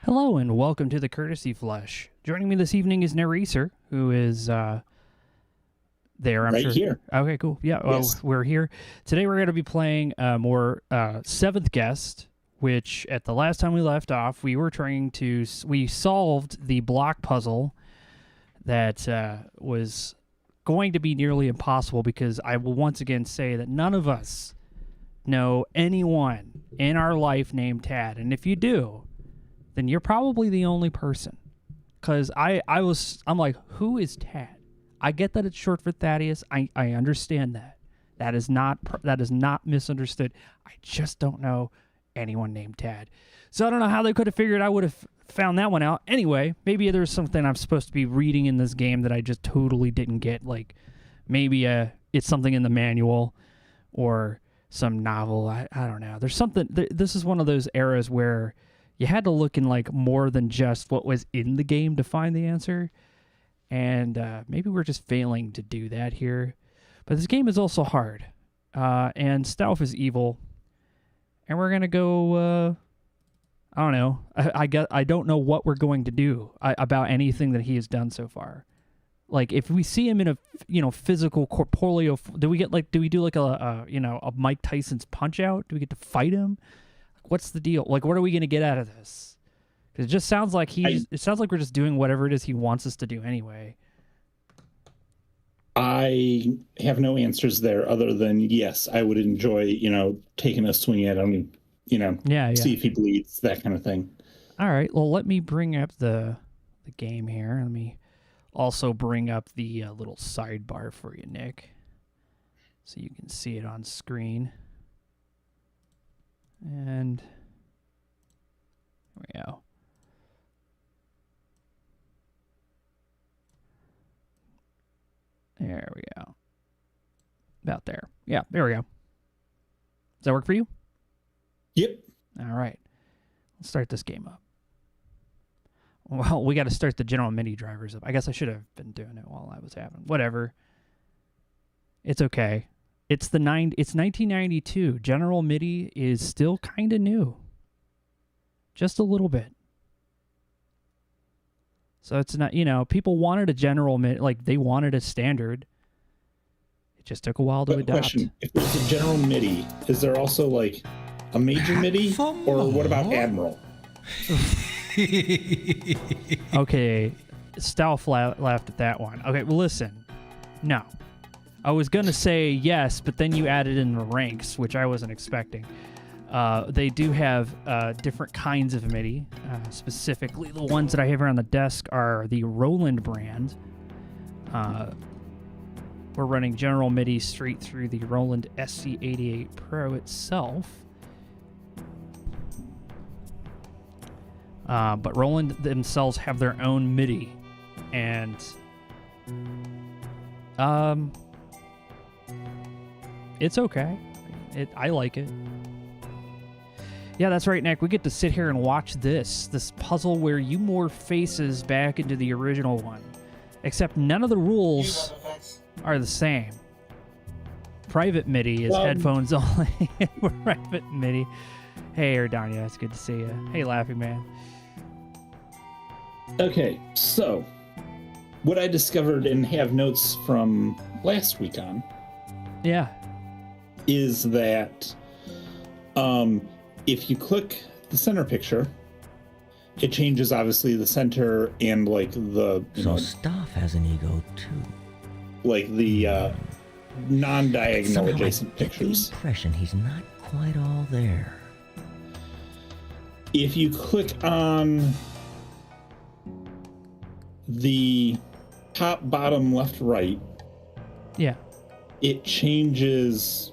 Hello and welcome to the Courtesy Flush. Joining me this evening is Naresar, who is there, I'm right sure. Here. Okay, cool. Yeah, well, Yes. we're here. Today we're going to be playing more Seventh Guest, which at the last time we left off, we solved the block puzzle that was going to be nearly impossible because I will once again say that none of us know anyone in our life named Tad. And if you do, then you're probably the only person. Because I'm like, who is Tad? I get that it's short for Thaddeus. I understand that. That is not misunderstood. I just don't know anyone named Tad. So I don't know how they could have figured I would have found that one out. Anyway, maybe there's something I'm supposed to be reading in this game that I just totally didn't get. Like maybe it's something in the manual or some novel. I don't know. There's something. This is one of those eras where you had to look in like more than just what was in the game to find the answer. And maybe we're just failing to do that here. But this game is also hard. And Stealth is evil. And we're going to go, I don't know. I don't know what we're going to do about anything that he has done so far. Like, if we see him in a, physical, corporeal, do we do a Mike Tyson's Punch-Out? Do we get to fight him? What's the deal? Like, what are we going to get out of this? Because it just sounds like it sounds like we're just doing whatever it is he wants us to do anyway. I have no answers there other than, yes, I would enjoy, taking a swing at him, see if he bleeds, that kind of thing. All right. Well, let me bring up the game here. Let me also bring up the little sidebar for you, Nick, so you can see it on screen. And here we go. There we go. About there. Yeah, there we go. Does that work for you? Yep. All right. Let's start this game up. Well, we got to start the general MIDI drivers up. I guess I should have been doing it while I was having. Whatever. It's okay. It's 1992. General MIDI is still kind of new. Just a little bit. So it's not, people wanted a general MIDI, like they wanted a standard. It just took a while to adopt. Question, if there's a general MIDI, is there also like a major MIDI? Or what about Admiral? Okay, Stealth laughed at that one. Okay, well listen. No. I was going to say yes, but then you added in the ranks, which I wasn't expecting. They do have different kinds of MIDI. Specifically, the ones that I have here on the desk are the Roland brand. We're running general MIDI straight through the Roland SC88 Pro itself. But Roland themselves have their own MIDI. And it's okay. I like it. Yeah, that's right, Nick. We get to sit here and watch this puzzle where you morph faces back into the original one. Except none of the rules are the same. Private MIDI is headphones only. Private MIDI. Hey, Erdania, it's good to see you. Hey, Laughing Man. Okay, so what I discovered and have notes from last week on, is that if you click the center picture, it changes obviously the center and like the Staff has an ego too. Like the non-diagonal adjacent pictures. The impression he's not quite all there. If you click on the top, bottom, left, right, it changes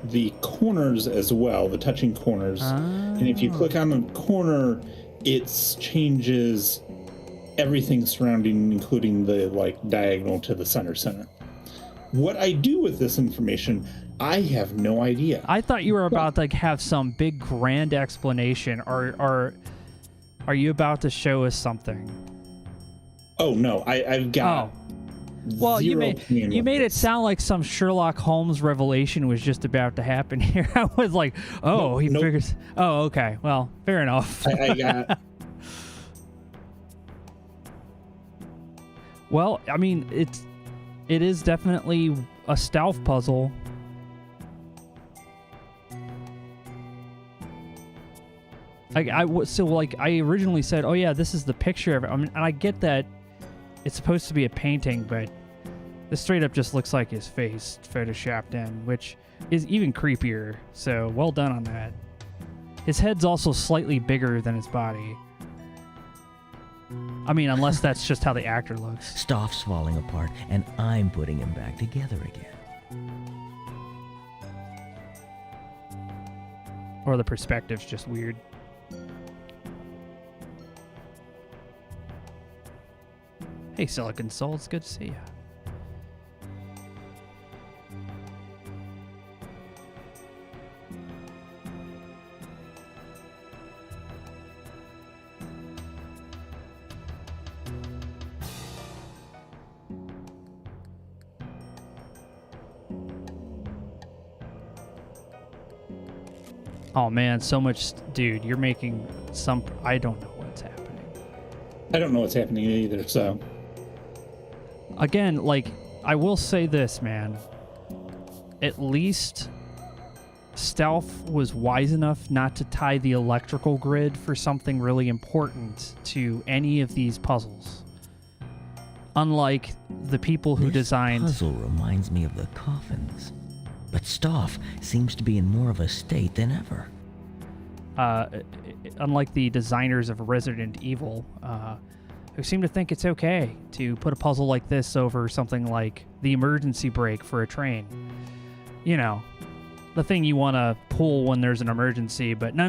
the corners as well, the touching corners. And if you click on the corner, it changes everything surrounding, including the like diagonal to the center. What I do with this information, I have no idea. I thought you were about to like have some big grand explanation. Are you about to show us something? Oh no, I've got. Well, you made it sound like some Sherlock Holmes revelation was just about to happen here. I was like, figures. Oh, okay. Well, fair enough. I got. Well, I mean, it is definitely a stealth puzzle. I originally said, oh yeah, this is the picture of it. I mean, and I get that it's supposed to be a painting, but this straight up just looks like his face photoshopped in, which is even creepier. So well done on that. His head's also slightly bigger than his body. I mean, unless that's just how the actor looks. Staff's falling apart, and I'm putting him back together again. Or the perspective's just weird. Hey, Silicon Soul, it's good to see you. Oh man, so much, dude. You're making some. I don't know what's happening. I don't know what's happening either. So, again, like, I will say this, man. At least Stealth was wise enough not to tie the electrical grid for something really important to any of these puzzles. Unlike the people who designed. This puzzle reminds me of the coffins. But Staff seems to be in more of a state than ever. Unlike the designers of Resident Evil, who seem to think it's okay to put a puzzle like this over something like the emergency brake for a train. You know, the thing you want to pull when there's an emergency, but no,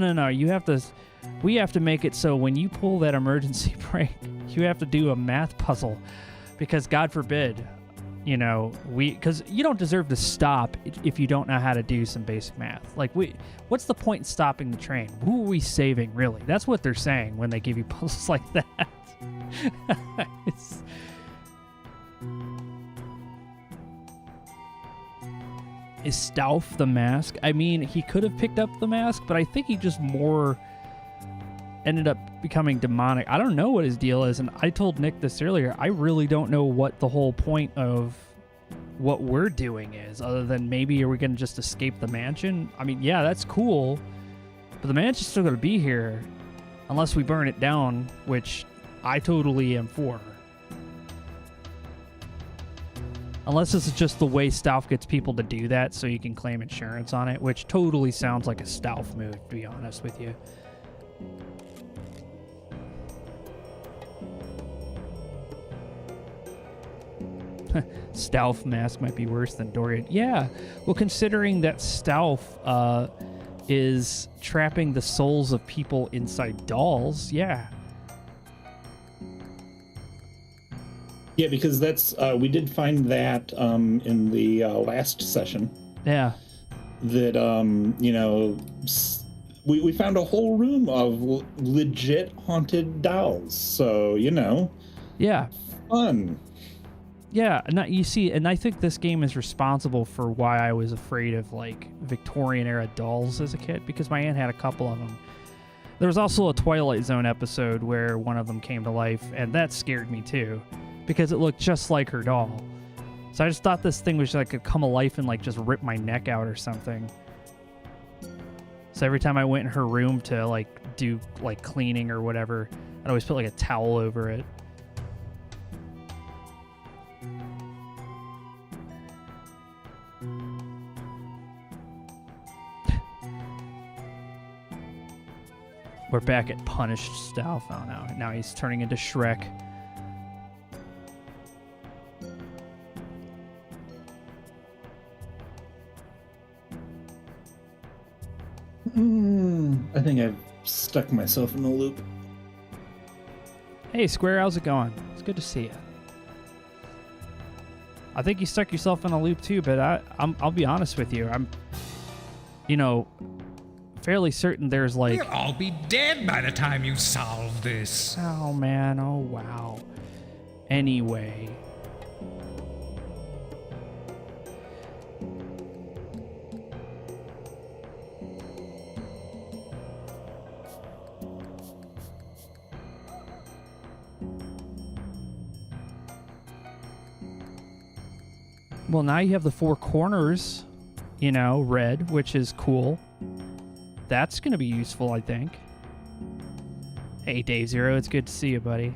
we have to make it so when you pull that emergency brake, you have to do a math puzzle, because God forbid, you know, because you don't deserve to stop if you don't know how to do some basic math. Like, what's the point in stopping the train? Who are we saving, really? That's what they're saying when they give you puzzles like that. Is Stauf the mask? I mean, he could have picked up the mask, but I think he just more ended up becoming demonic. I don't know what his deal is, and I told Nick this earlier. I really don't know what the whole point of what we're doing is, other than maybe are we going to just escape the mansion? I mean, yeah, that's cool, but the mansion's still going to be here unless we burn it down, which I totally am for. Unless this is just the way stealth gets people to do that so you can claim insurance on it, which totally sounds like a stealth move, to be honest with you. Stealth mask might be worse than Dorian. Yeah, well, considering that stealth is trapping the souls of people inside dolls, yeah. Yeah, because that's we did find that in the last session. Yeah. That we found a whole room of legit haunted dolls. So yeah, fun. Yeah, you see, and I think this game is responsible for why I was afraid of like Victorian era dolls as a kid, because my aunt had a couple of them. There was also a Twilight Zone episode where one of them came to life, and that scared me too, because it looked just like her doll. So I just thought this thing was like could come to life and like just rip my neck out or something. So every time I went in her room to like do like cleaning or whatever, I'd always put like a towel over it. We're back at punished stealth. Oh no, now he's turning into Shrek. I think I've stuck myself in a loop. Hey Square, how's it going? It's good to see you. I think you stuck yourself in a loop too, but I'll be honest with you. I'm fairly certain there's like... We'll all be dead by the time you solve this. Oh, man. Oh, wow. Anyway. Well, now you have the four corners, red, which is cool. That's going to be useful, I think. Hey, Day Zero, it's good to see you, buddy.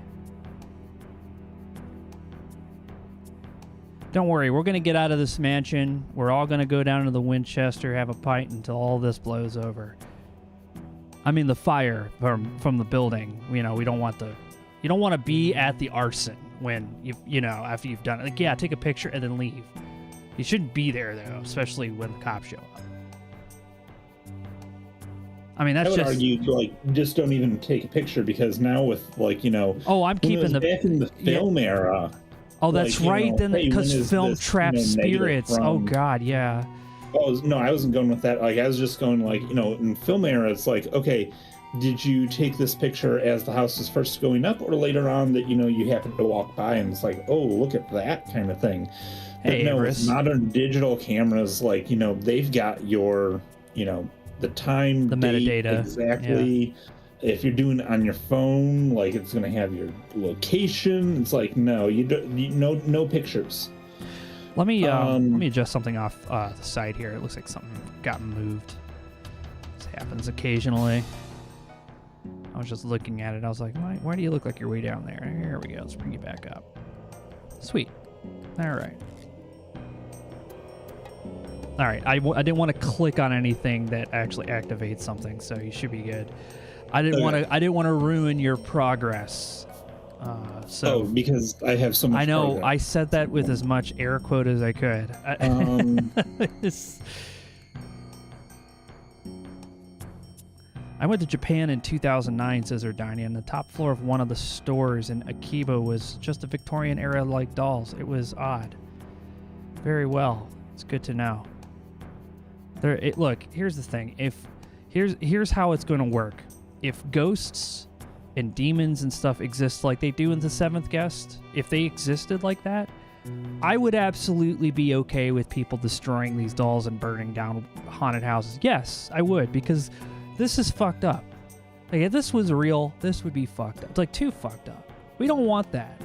Don't worry, we're going to get out of this mansion. We're all going to go down to the Winchester, have a pint until all this blows over. I mean, the fire from the building. We don't want you don't want to be at the arson when after you've done it. Like, yeah, take a picture and then leave. You shouldn't be there though, especially when the cops show up. I mean, that's just... I would argue, just don't even take a picture, because now with, Oh, I'm keeping the... back in the film era... Oh, that's right, then, because film traps spirits. Oh, God, yeah. Oh, no, I wasn't going with that. I was just going, in film era, it's like, okay, did you take this picture as the house is first going up, or later on that, you happen to walk by and it's like, oh, look at that kind of thing. Hey, but no, with modern digital cameras, they've got your, the time, the date, metadata exactly. Yeah. If you're doing it on your phone, it's going to have your location. It's like, no, no pictures. Let me adjust something off the side here. It looks like something got moved. This happens occasionally. I was just looking at it. I was like, why do you look like you're way down there? Here we go. Let's bring you back up. Sweet. All right. All right, I didn't want to click on anything that actually activates something, so you should be good. I didn't want to ruin your progress. Because I have so much. I know. progress. I said that with as much air quote as I could. I went to Japan in 2009, says Erdania, and the top floor of one of the stores in Akiba was just a Victorian era like dolls. It was odd. Very well. It's good to know. Look, here's the thing. Here's how it's going to work. If ghosts and demons and stuff exist like they do in The Seventh Guest, if they existed like that, I would absolutely be okay with people destroying these dolls and burning down haunted houses. Yes, I would, because this is fucked up. Like, if this was real, this would be fucked up. It's too fucked up. We don't want that.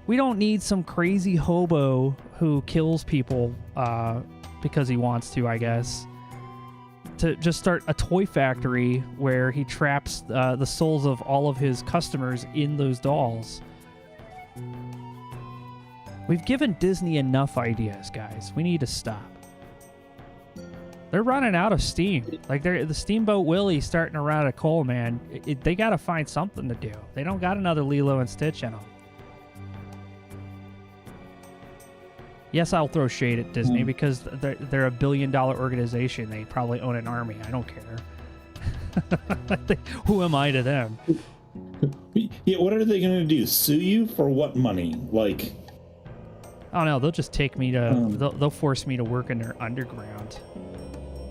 We don't need some crazy hobo who kills people because he wants to, I guess, to just start a toy factory where he traps the souls of all of his customers in those dolls. We've given Disney enough ideas, guys. We need to stop. They're running out of steam. Like, the Steamboat Willie's starting to run out of coal, man. They got to find something to do. They don't got another Lilo and Stitch in them. Yes, I'll throw shade at Disney because they're a billion-dollar organization. They probably own an army. I don't care. Who am I to them? Yeah, what are they going to do? Sue you for what money? Like, I don't know. They'll just take me to. They'll force me to work in their underground.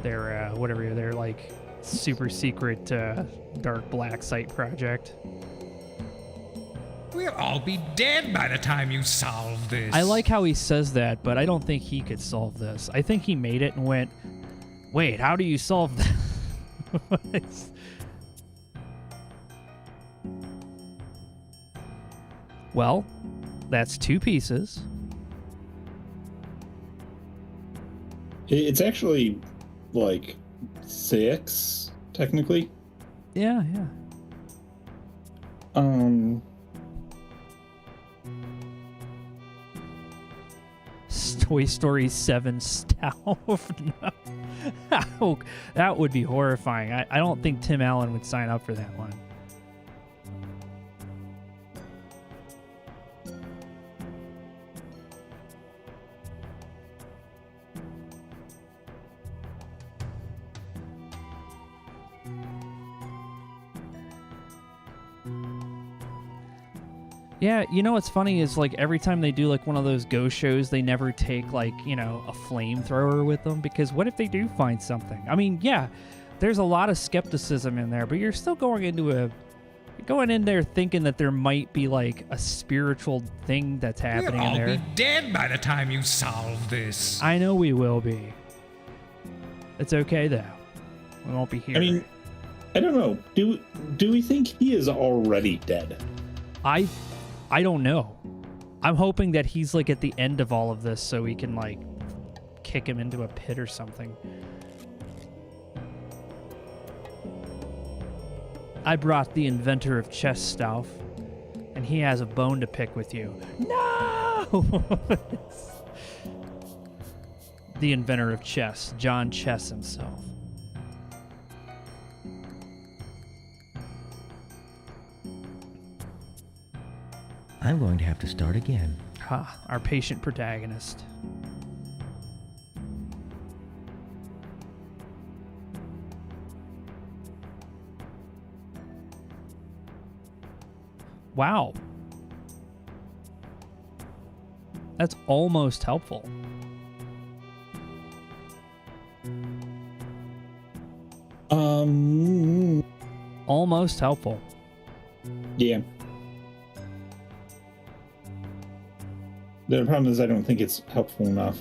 Their whatever. Their like super secret dark black site project. We'll all be dead by the time you solve this. I like how he says that, but I don't think he could solve this. I think he made it and went, "Wait, how do you solve this?" Well, that's 2 pieces. It's actually like 6, technically. Yeah. Toy Story 7 Stauf. No. That would be horrifying. I don't think Tim Allen would sign up for that one. Yeah, you know what's funny is, like, every time they do, like, one of those ghost shows, they never take, like, you know, a flamethrower with them, because what if they do find something? I mean, yeah, there's a lot of skepticism in there, but you're still going in there thinking that there might be, like, a spiritual thing that's happening in there. We'll all be dead by the time you solve this. I know we will be. It's okay, though. We won't be here. I mean, I don't know. Do we think he is already dead? I don't know. I'm hoping that he's like at the end of all of this so we can like kick him into a pit or something. I brought the inventor of chess Stauf, and he has a bone to pick with you. No! The inventor of chess, John Chess himself. I'm going to have to start again. Our patient protagonist. Wow. That's almost helpful. Almost helpful. Yeah. The problem is I don't think it's helpful enough.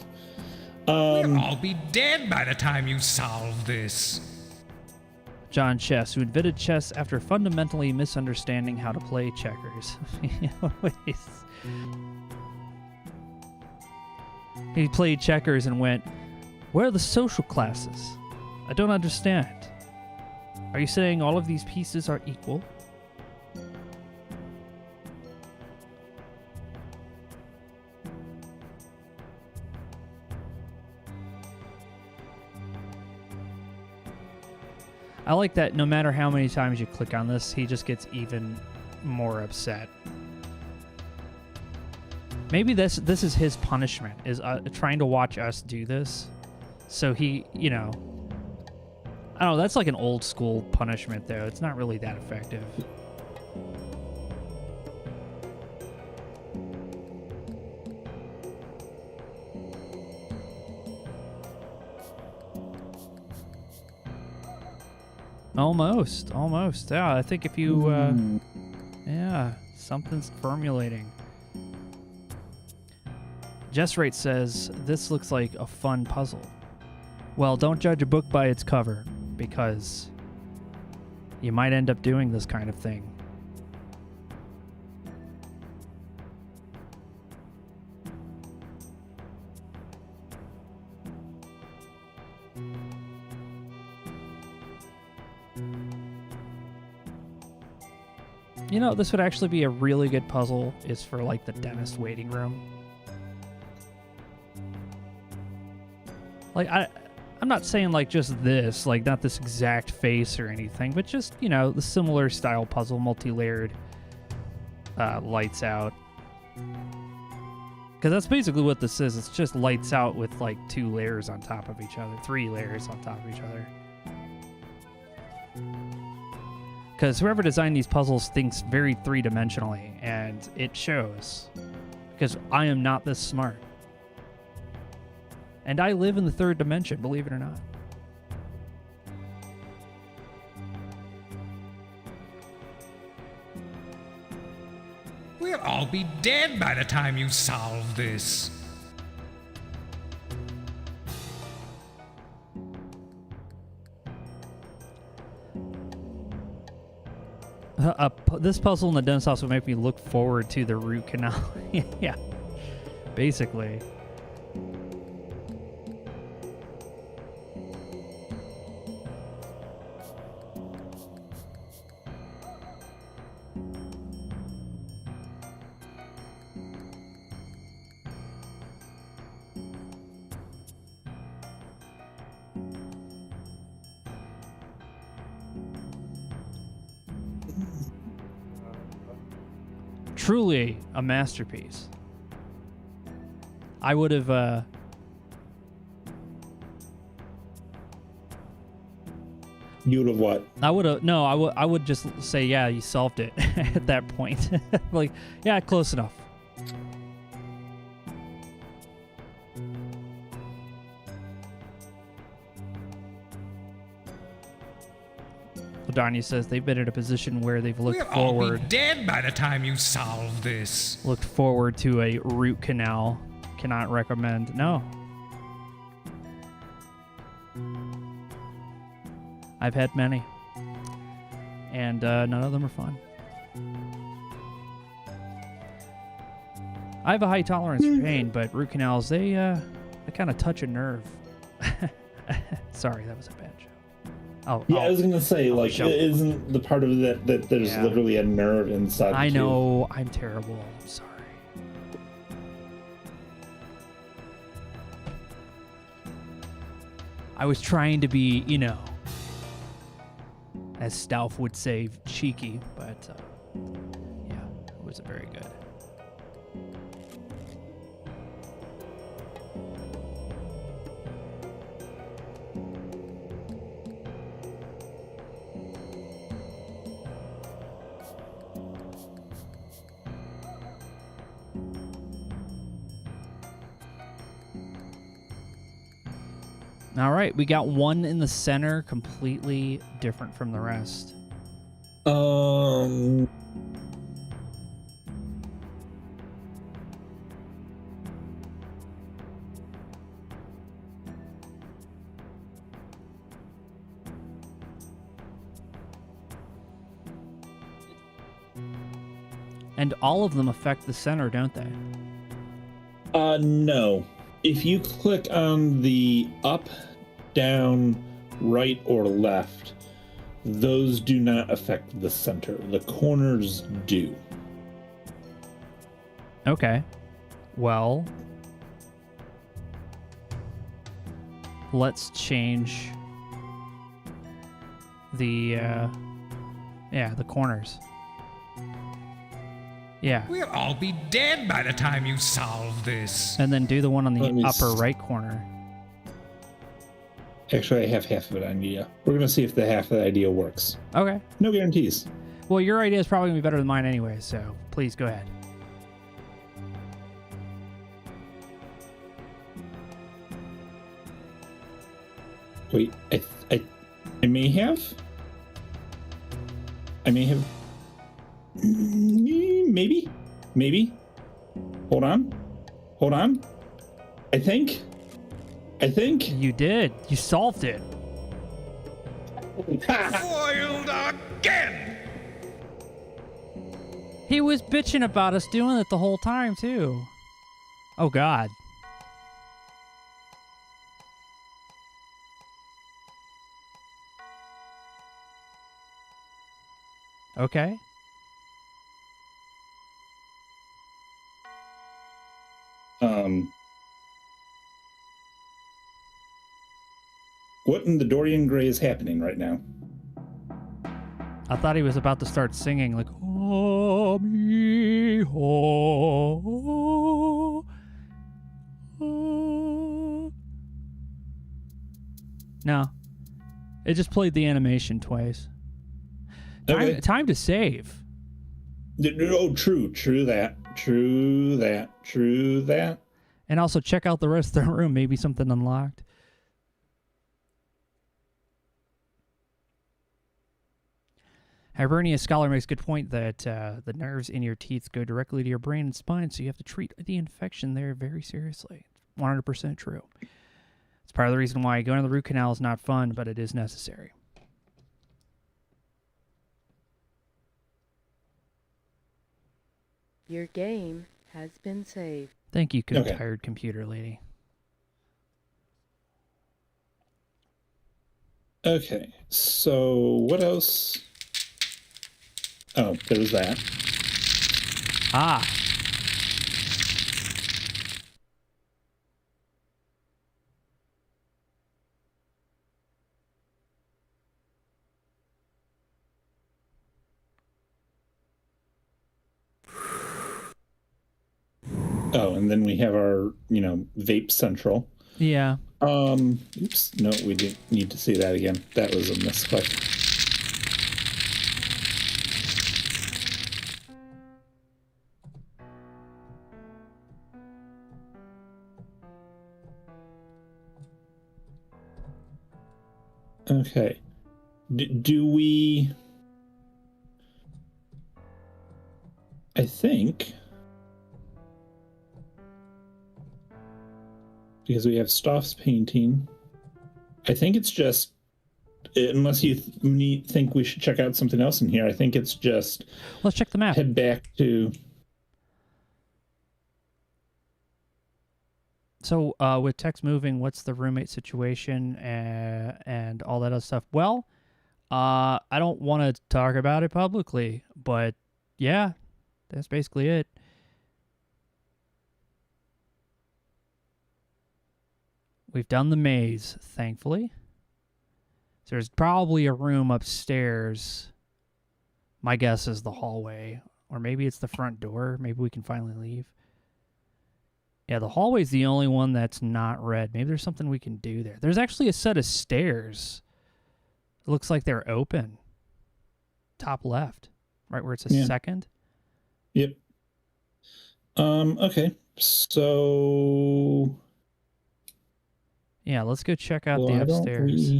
We'll all be dead by the time you solve this. John Chess, who invented chess after fundamentally misunderstanding how to play checkers. He played checkers and went, "Where are the social classes? I don't understand. Are you saying all of these pieces are equal?" I like that no matter how many times you click on this, he just gets even more upset. Maybe this is his punishment, is trying to watch us do this. So he, you know... I don't know, that's like an old school punishment, though. It's not really that effective. Almost. Yeah, I think if you, yeah, something's formulating. Jessrate says, this looks like a fun puzzle. Well, don't judge a book by its cover, because you might end up doing this kind of thing. You know, this would actually be a really good puzzle, is for like the dentist waiting room. Like, I'm not saying, like, just this, like, not this exact face or anything, but just, you know, the similar style puzzle, multi-layered, lights out. Because that's basically what this is. It's just lights out with, like, 2 layers on top of each other, 3 layers on top of each other. Because whoever designed these puzzles thinks very three-dimensionally, and it shows. Because I am not this smart. And I live in the 3rd dimension, believe it or not. We'll all be dead by the time you solve this. This puzzle in the dentist house would make me look forward to the root canal. Yeah, basically. Truly a masterpiece. I would have, You would have what? I would have, no, I would just say, yeah, you solved it at that point. Like, yeah, close enough. Darnia says they've been in a position where they've looked forward. We'll all be dead by the time you solve this. Looked forward to a root canal. Cannot recommend. No. I've had many. And none of them are fun. I have a high tolerance for pain, but root canals, they kind of touch a nerve. Sorry, that was a bad joke. I was gonna say, like, isn't the part of it that there's literally a nerve inside? I know, I'm terrible. I'm sorry. I was trying to be, you know, as Stauf would say, cheeky, but yeah, it wasn't very good. All right, we got one in the center, completely different from the rest. And all of them affect the center, don't they? No. If you click on the up, down, right, or left, those do not affect the center. The corners do. Okay. Well, let's change the corners. Yeah. We'll all be dead by the time you solve this. And then do the one on the upper right corner. Actually, I have half of an idea. We're going to see if the half of the idea works. Okay. No guarantees. Well, your idea is probably going to be better than mine anyway, so please go ahead. Wait, I may have? Maybe. Hold on. I think. You did. You solved it. Foiled again! He was bitching about us doing it the whole time, too. Oh, God. Okay. What in the Dorian Gray is happening right now? I thought he was about to start singing like "Oh me ho." No, it just played the animation twice. Okay. Time to save. Oh, true that. And also check out the rest of the room. Maybe something unlocked. Hibernia Scholar makes a good point that the nerves in your teeth go directly to your brain and spine, so you have to treat the infection there very seriously. 100% true. It's part of the reason why going to the root canal is not fun, but it is necessary. Your game has been saved. Thank you, good tired computer lady. Okay, so what else? Oh, there's that. Ah. Oh, and then we have our, vape central. Yeah. Oops. No, we didn't need to see that again. That was a misclick. Okay. Do we... I think... Because we have Stoff's painting. I think it's just... Unless you think we should check out something else in here, I think it's just... Let's check the map. Head back to... So, with text moving, what's the roommate situation and all that other stuff? Well, I don't want to talk about it publicly, but yeah, that's basically it. We've done the maze, thankfully. So there's probably a room upstairs. My guess is the hallway, or maybe it's the front door. Maybe we can finally leave. Yeah, the hallway's the only one that's not red. Maybe there's something we can do there. There's actually a set of stairs. It looks like they're open. Top left, right where it says second. Yep. Okay. So... Yeah, let's go check out the upstairs.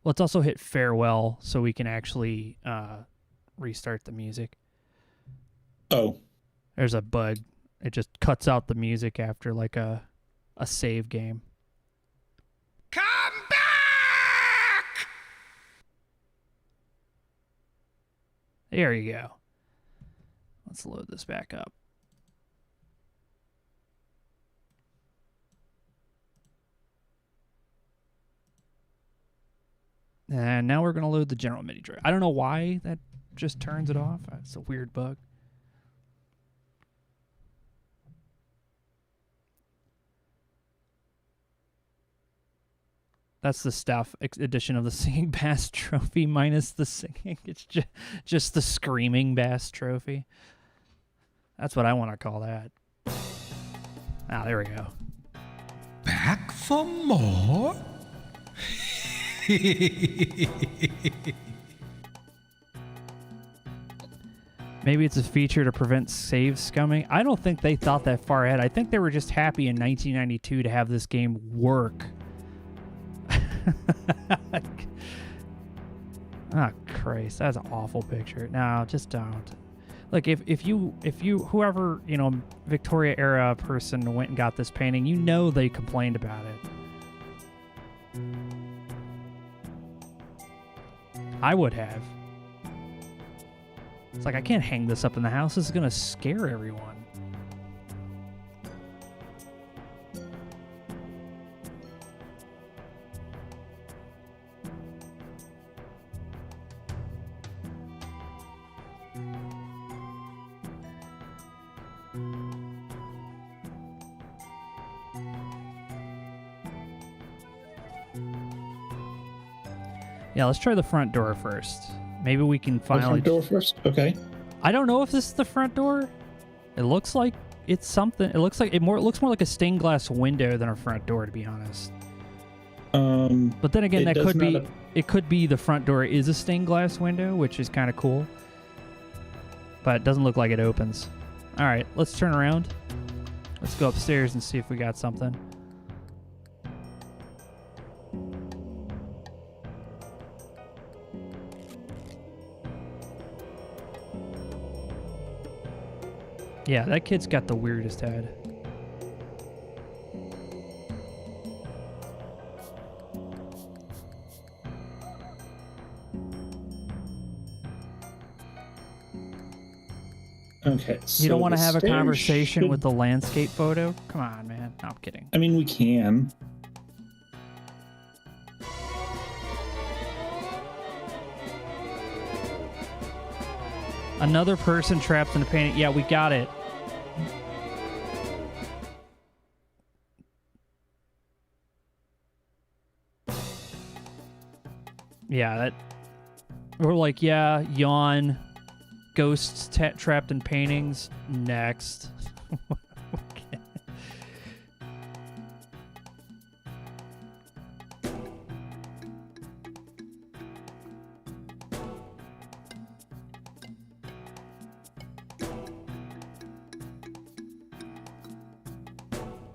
Let's also hit farewell so we can actually restart the music. Oh. There's a bug. It just cuts out the music after like a save game. Come back! There you go. Let's load this back up. And now we're going to load the general MIDI drive. I don't know why that just turns it off. It's a weird bug. That's the staff edition of the Singing Bass Trophy minus the singing. It's just the Screaming Bass Trophy. That's what I want to call that. Ah, there we go. Back for more? Maybe it's a feature to prevent save scumming. I don't think they thought that far ahead. I think they were just happy in 1992 to have this game work. Oh, Christ, that's an awful picture. No, just don't. Like, if you whoever, Victoria era person went and got this painting, they complained about it. I would have. It's like, I can't hang this up in the house. This is gonna scare everyone. Yeah, let's try the front door first. Maybe we can finally... The front door first? Okay. I don't know if this is the front door. It looks like it's something. It looks more like a stained glass window than a front door, to be honest. But then again, it could be the front door is a stained glass window, which is kind of cool. But it doesn't look like it opens. All right, let's turn around. Let's go upstairs and see if we got something. Yeah, that kid's got the weirdest head. Okay. So you don't want to have a conversation with the landscape photo? Come on, man. No, I'm kidding. I mean, we can. Another person trapped in a painting. Yeah, we got it. Yeah, that... We're like, yeah, yawn. Ghosts trapped in paintings. Next. Okay.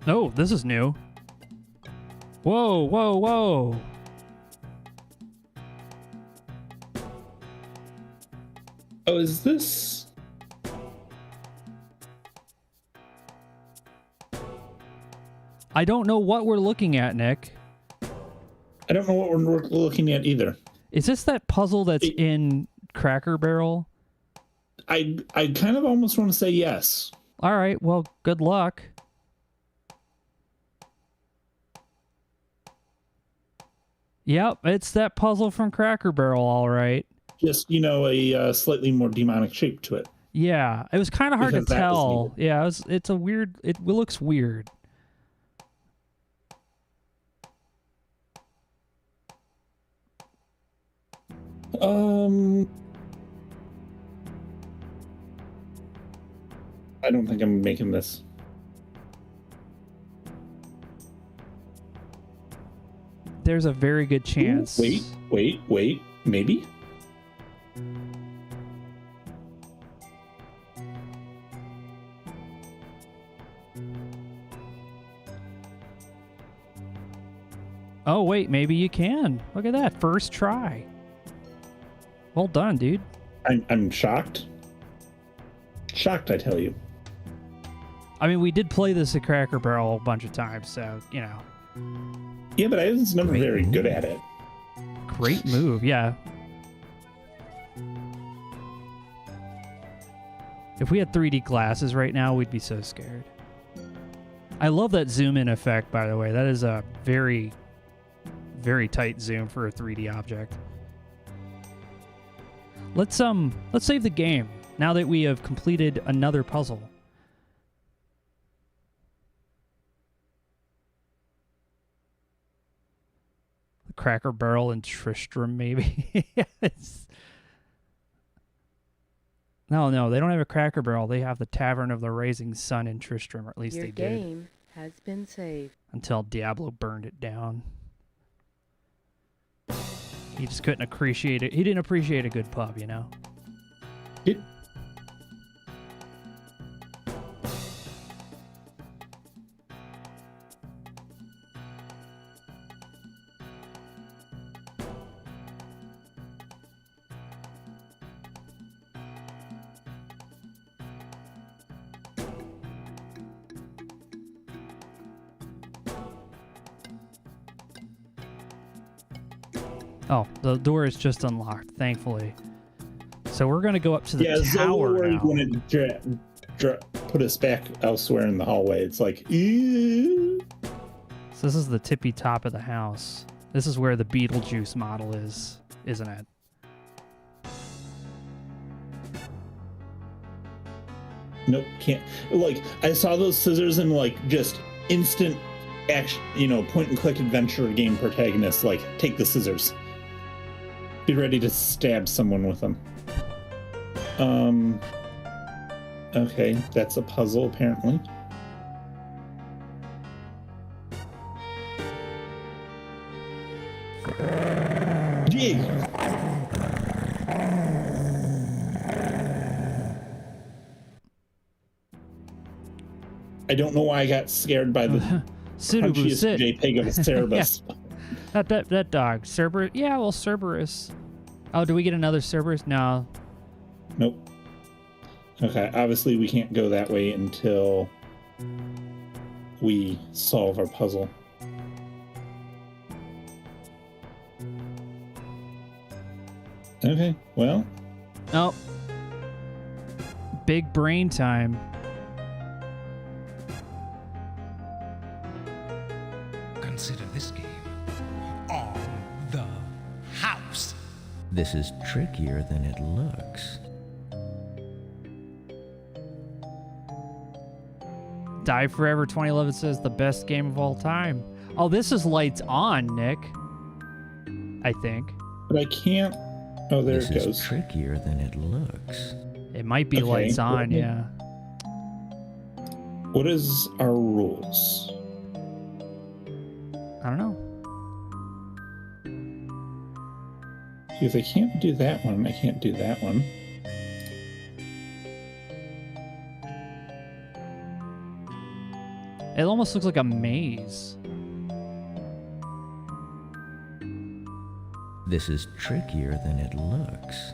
Oh, this is new. Whoa, whoa, whoa. Oh, is this... I don't know what we're looking at, Nick. I don't know what we're looking at either. Is this that puzzle that's in Cracker Barrel? I kind of almost want to say yes. All right, well, good luck. Yep, it's that puzzle from Cracker Barrel, all right. Just, a slightly more demonic shape to it. Yeah, it was kind of hard to tell. Yeah, it's a weird... It looks weird. I don't think I'm making this. There's a very good chance. Ooh, wait. Maybe? Oh, wait, maybe you can. Look at that. First try. Well done, dude. I'm shocked. Shocked, I tell you. I mean, we did play this at Cracker Barrel a bunch of times, so, Yeah, but I was never very good at it. Great move, yeah. If we had 3D glasses right now, we'd be so scared. I love that zoom in effect, by the way. That is a very, very tight zoom for a 3D object. Let's save the game now that we have completed another puzzle. The Cracker Barrel and Tristram, maybe. Yes. No, they don't have a Cracker Barrel. They have the Tavern of the Rising Sun in Tristram, or at least they did. Your game has been saved. Until Diablo burned it down. He just couldn't appreciate it. He didn't appreciate a good pub, you know? Yep. Oh, the door is just unlocked, thankfully. So we're going to go up to the tower now. Yeah, going to put us back elsewhere in the hallway. It's like, ew. So this is the tippy top of the house. This is where the Beetlejuice model is, isn't it? Nope, can't. Like, I saw those scissors and, just instant action, point and click adventure game protagonist, take the scissors. Be ready to stab someone with them. Okay, that's a puzzle, apparently. Yeah. I don't know why I got scared by the crunchiest JPEG of a Cerberus. Yeah. That dog. Cerberus? Yeah, well, Cerberus. Oh, do we get another Cerberus? No. Nope. Okay, obviously we can't go that way until we solve our puzzle. Okay, well. Oh. Big brain time. Consider this game on the house. This is trickier than it looks. Die Forever 2011 says the best game of all time. Oh, this is lights on, Nick. I think. But I can't. Oh, there this it goes. This is trickier than it looks. It might be lights on, yeah. What is our rules? I don't know. Because I can't do that one. I can't do that one. It almost looks like a maze. This is trickier than it looks.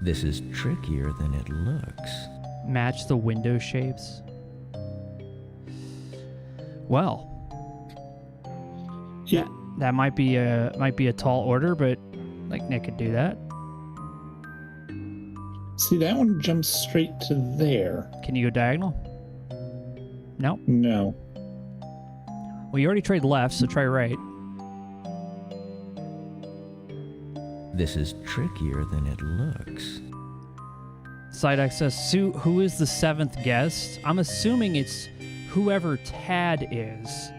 This is trickier than it looks. Match the window shapes. Well. Yeah. That might be a tall order, but like Nick could do that. See, that one jumps straight to there. Can you go diagonal? No. No. Well, you already tried left, so try right. This is trickier than it looks. Side access. Sue, who is the seventh guest? I'm assuming it's whoever Tad is.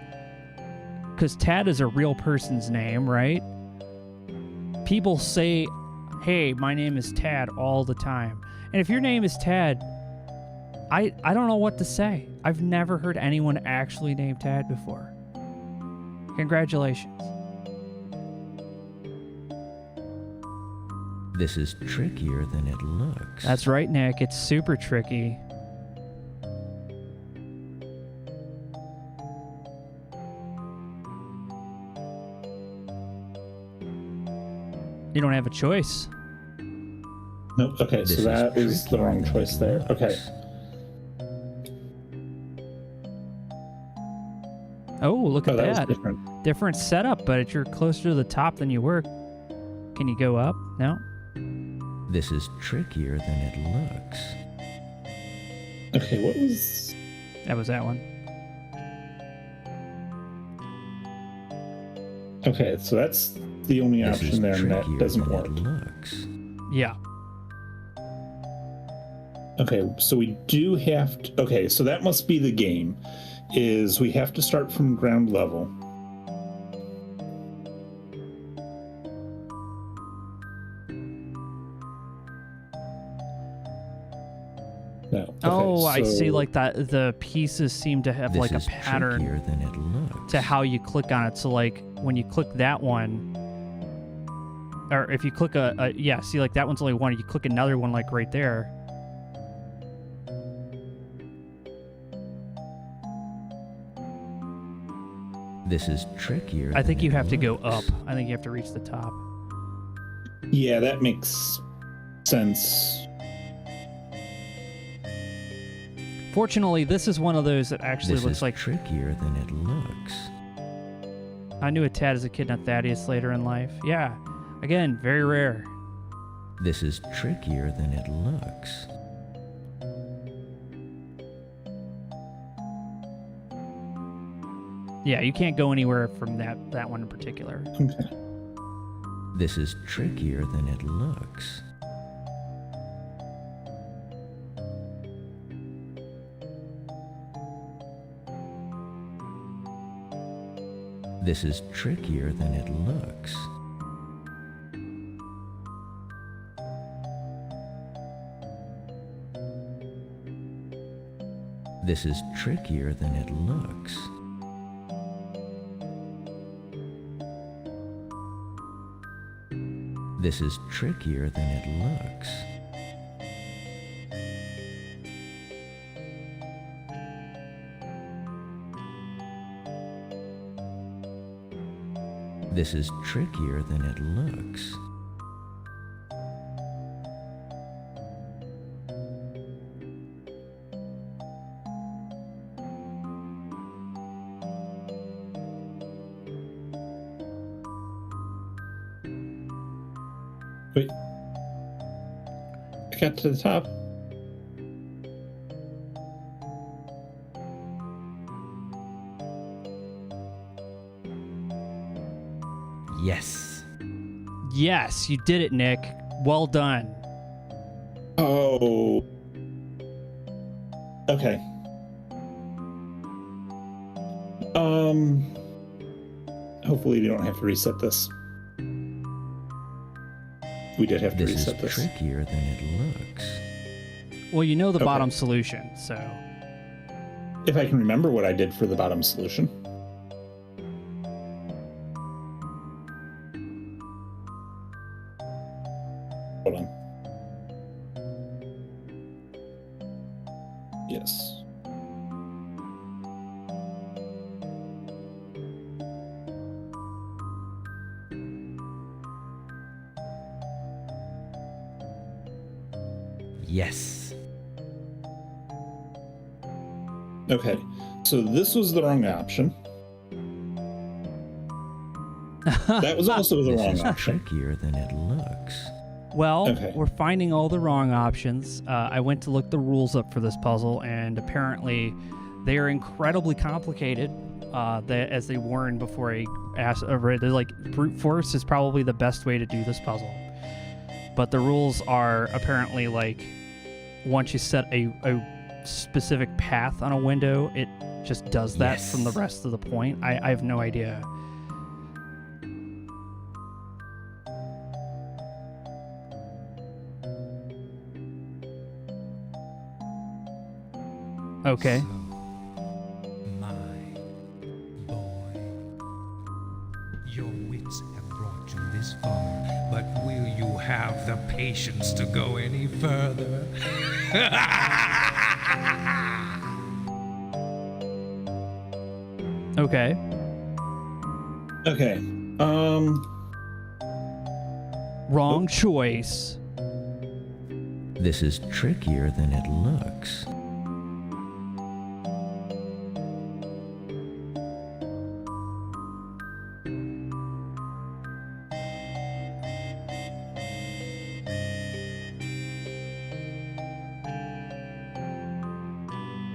Because Tad is a real person's name, right? People say, hey, my name is Tad all the time. And if your name is Tad, I don't know what to say. I've never heard anyone actually named Tad before. Congratulations. This is trickier than it looks. That's right, Nick. It's super tricky. You don't have a choice. Nope. Okay, so that is the wrong choice there. Okay. Oh, look at that. Was different. Different setup, but you're closer to the top than you were. Can you go up? No? This is trickier than it looks. Okay, what was... That was that one. Okay, so that's the only option there, and that doesn't work. Yeah. Okay, so we do have to... Okay, so that must be the game, is we have to start from ground level. No. Okay, oh, I see. Like that, the pieces seem to have like a pattern than it looks. to how you click on it. So, like when you click that one, or if you click yeah, see, like that one's only one. You click another one, like right there. This is trickier. I think you have to go up. I think you have to reach the top. Yeah, that makes sense. Fortunately, this is one of those that actually looks like trickier than it looks. I knew a Tad as a kid, not Thaddeus later in life. Yeah, again, very rare. This is trickier than it looks. Yeah, you can't go anywhere from that one in particular. Okay. This is trickier than it looks. This is trickier than it looks. This is trickier than it looks. This is trickier than it looks. This is trickier than it looks. Wait. I got to the top. Yes. Yes, you did it, Nick. Well done. Oh. Okay. Hopefully we don't have to reset this. We did have to reset this. This is trickier than it looks. Well, you know the bottom solution, so... If I can remember what I did for the bottom solution. Hold on. Yes. Yes. Okay, so this was the wrong option. That was also the wrong This is option. trickier than it looks. Well, Okay. we're finding all the wrong options. I went to look the rules up for this puzzle, and apparently they are incredibly complicated, as they warned before I asked. They're like, brute force is probably the best way to do this puzzle. But the rules are apparently like, once you set a specific path on a window, it just does that Yes. from the rest of the point. I have no idea. Okay. My boy, your wits have brought you this far, but will you have the patience to go any further? Okay. Okay. Wrong choice. This is trickier than it looks.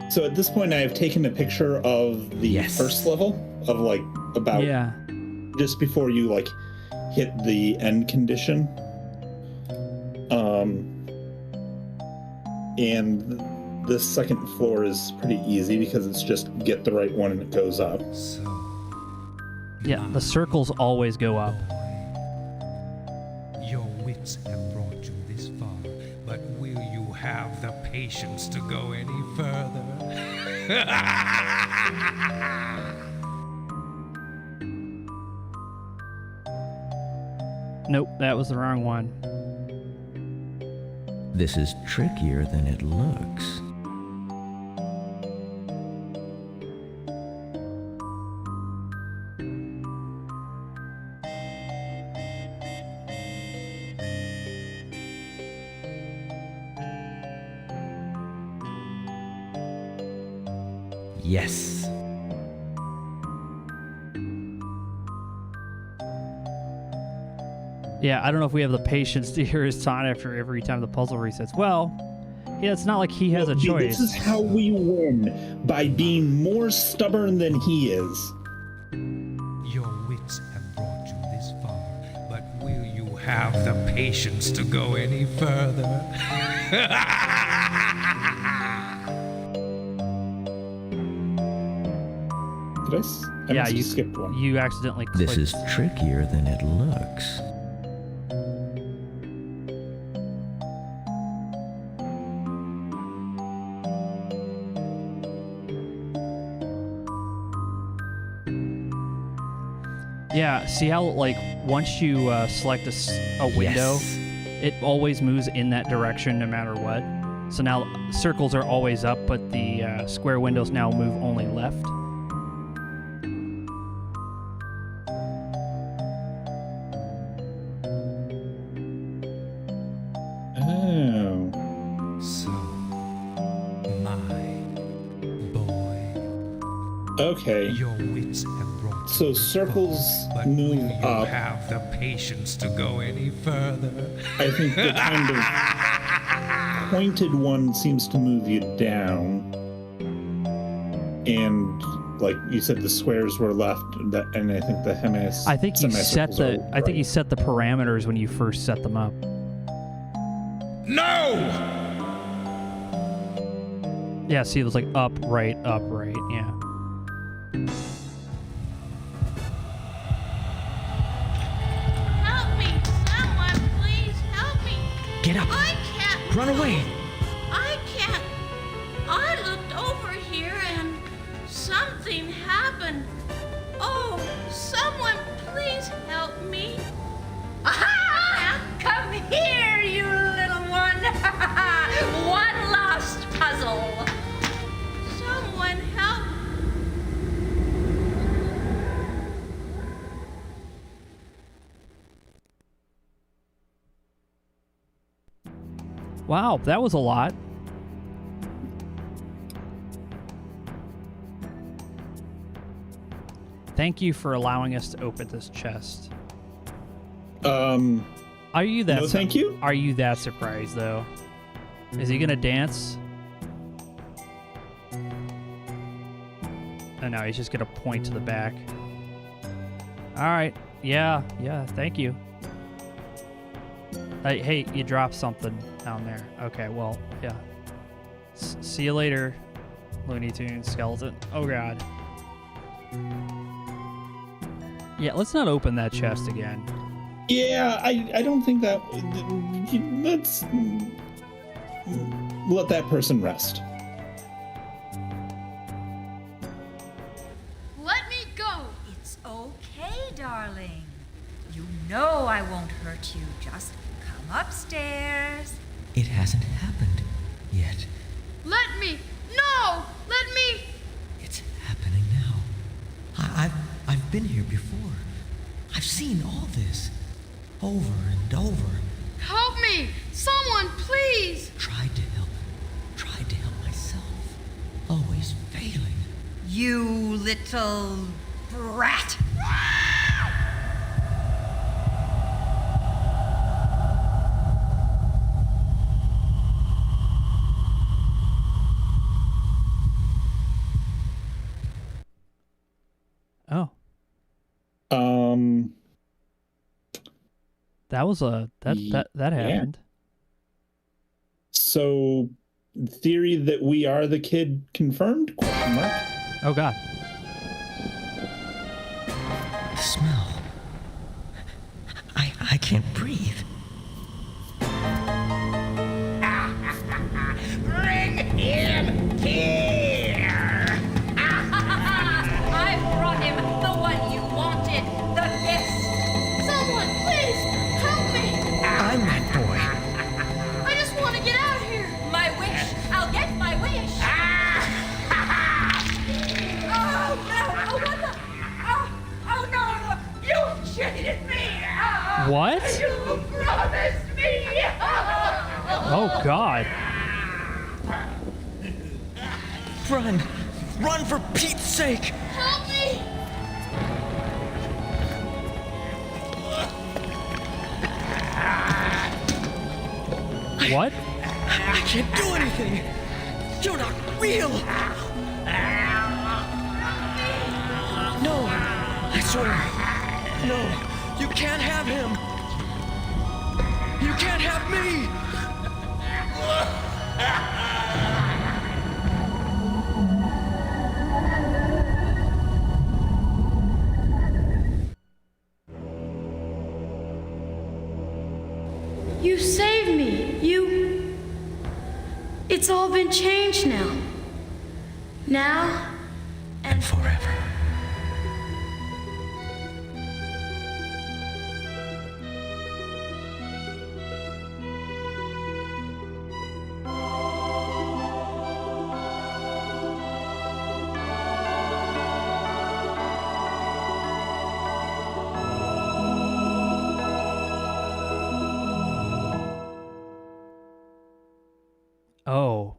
So at this point, I have taken a picture of the Yes. first level of like about Yeah. just before you like hit the end condition. And the second floor is pretty easy because it's just get the right one and it goes up. So, Yeah, the circles always go up. your wits have brought you this far, but will you have the patience to go any further? Nope, that was the wrong one. This is trickier than it looks. Yes. Yeah, I don't know if we have the patience to hear his taunt after every time the puzzle resets. Well, yeah, it's not like he has a choice. This is how we win, by being more stubborn than he is. Your wits have brought you this far, but will you have the patience to go any further? Did I? I must have skipped one. You accidentally clicked. This is trickier than it looks. Yeah, see how, like, once you select a window, Yes. it always moves in that direction no matter what. So now circles are always up, but the square windows now move only left. Oh. So, my boy, Okay. your wits have brought So you circles but move will you up. have the patience to go any further? I think the kind of pointed one seems to move you down. And like you said, the squares were left, and I think the I think you set the you set the parameters when you first set them up. No! Yeah, see, it was like up, right, yeah. Help me! Someone, please help me! Get up! I can't Run move. away! I can't. I looked over here and something happened. Oh, someone, please help me! Aha! Come here, you little one! One last puzzle. Someone help! Wow, that was a lot. Thank you for allowing us to open this chest. Are you that? No, thank you. Are you that surprised though? Is he gonna dance? Oh no, he's just gonna point to the back. All right. Yeah. Thank you. Hey, you dropped something down there. Okay. Well, yeah. See you later, Looney Tunes skeleton. Oh God. Yeah. Let's not open that chest again. Yeah, I don't think that. Let's let that person rest. Let me go! It's okay, darling. You know I won't hurt you. Just come upstairs. It hasn't happened yet. Let me! No! Let me! It's happening now. I've been here before. I've seen all this. Over and over. Help me! Someone, please! Tried to help myself. Always failing. You little brat. Oh. That was that happened. So, theory that we are the kid confirmed? Question mark. Oh God. Smell. I can't breathe. Bring him here! I brought him the one you wanted, the best! Someone, please, help me! I'm that boy. I just want to get out of here! My wish! I'll get my wish! Oh no! Oh what the? Oh no! You cheated me! What? You promised me! Oh God. Run! Run for Pete's sake! Help me! What? I can't do anything! You're not real! No! I swear! No! You can't have him! You can't have me! You saved me. It's all been changed now. Now And forever. Oh.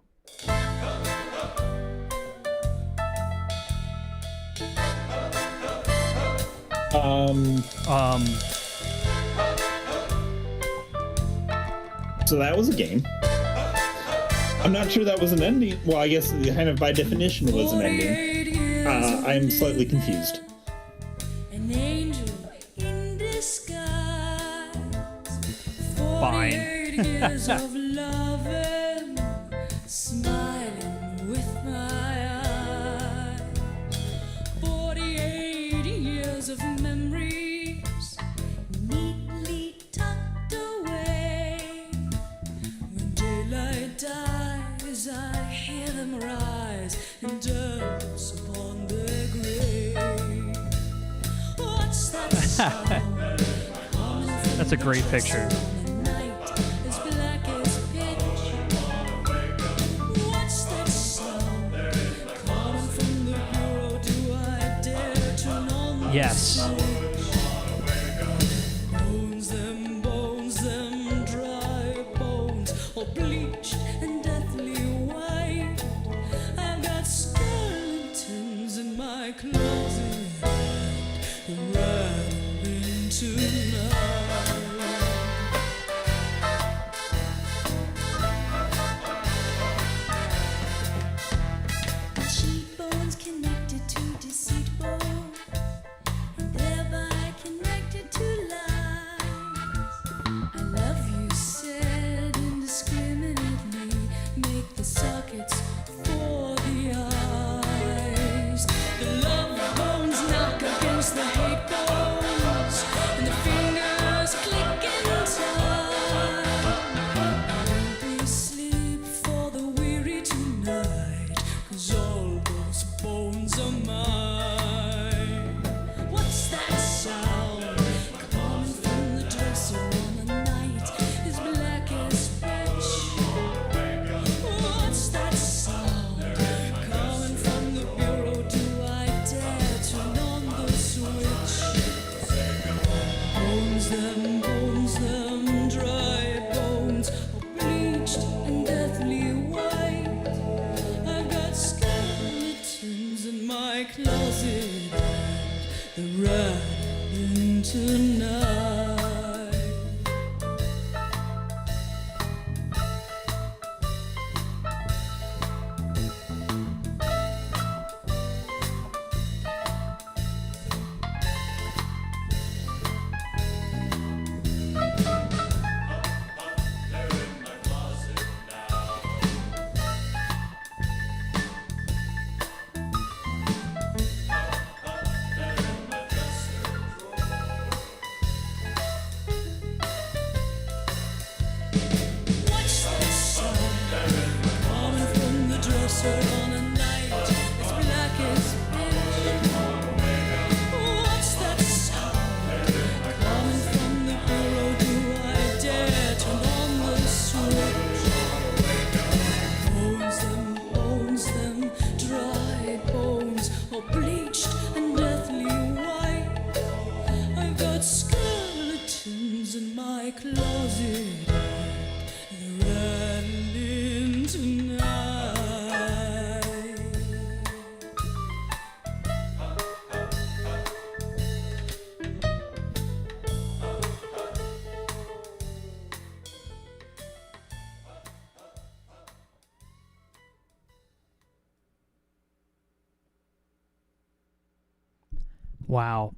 So that was a game. I'm not sure that was an ending. Well, I guess kind of by definition was an ending. I'm slightly confused. An angel in disguise. 48 Fine. years of loving, smiling with my eyes. 48 years of memories, neatly tucked away. When daylight dies, I hear them rise and dance upon their grave. What's that sound? That's a great picture. Yes. Bones, them dry bones, all bleached and deathly white. I've got skeletons in my closet, rattling tonight. Cheekbones connected to deceitful. Thereby connected to lies. I love you said indiscriminately. Make the sockets for the eyes. The love bones knock against the hate bones, and the fingers click in time. Won't be sleep for the weary tonight, 'cause all those bones are mine. What's that sound coming from the dresser on a night as black as pitch? What's that sound coming from the bureau? Do I dare turn on the switch? Bones, them dry bones, all bleached and deathly white. I've got skeletons in my closet. They're riding tonight. What's that sound coming from the dresser on a night as black as pitch? What's that sound coming from the bureau? Do I dare turn on the switch? Bones, them dry bones, all bleached and deathly white. I've got skeletons in my closet. They're rattling tonight. Wow.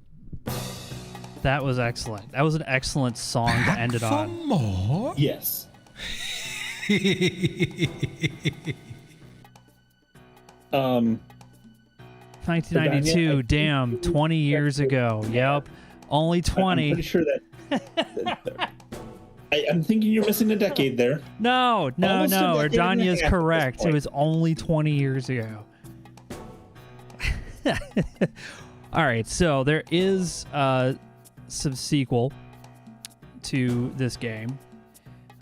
That was excellent. That was an excellent song to end it on. More? Yes. 1992, damn, 20 years ago. Yep. Only 20. I'm pretty sure that I'm thinking you're missing a decade there. No. Almost a decade and a Erdania is half at this correct. It point. was only 20 years ago. All right, so there is some sequel to this game.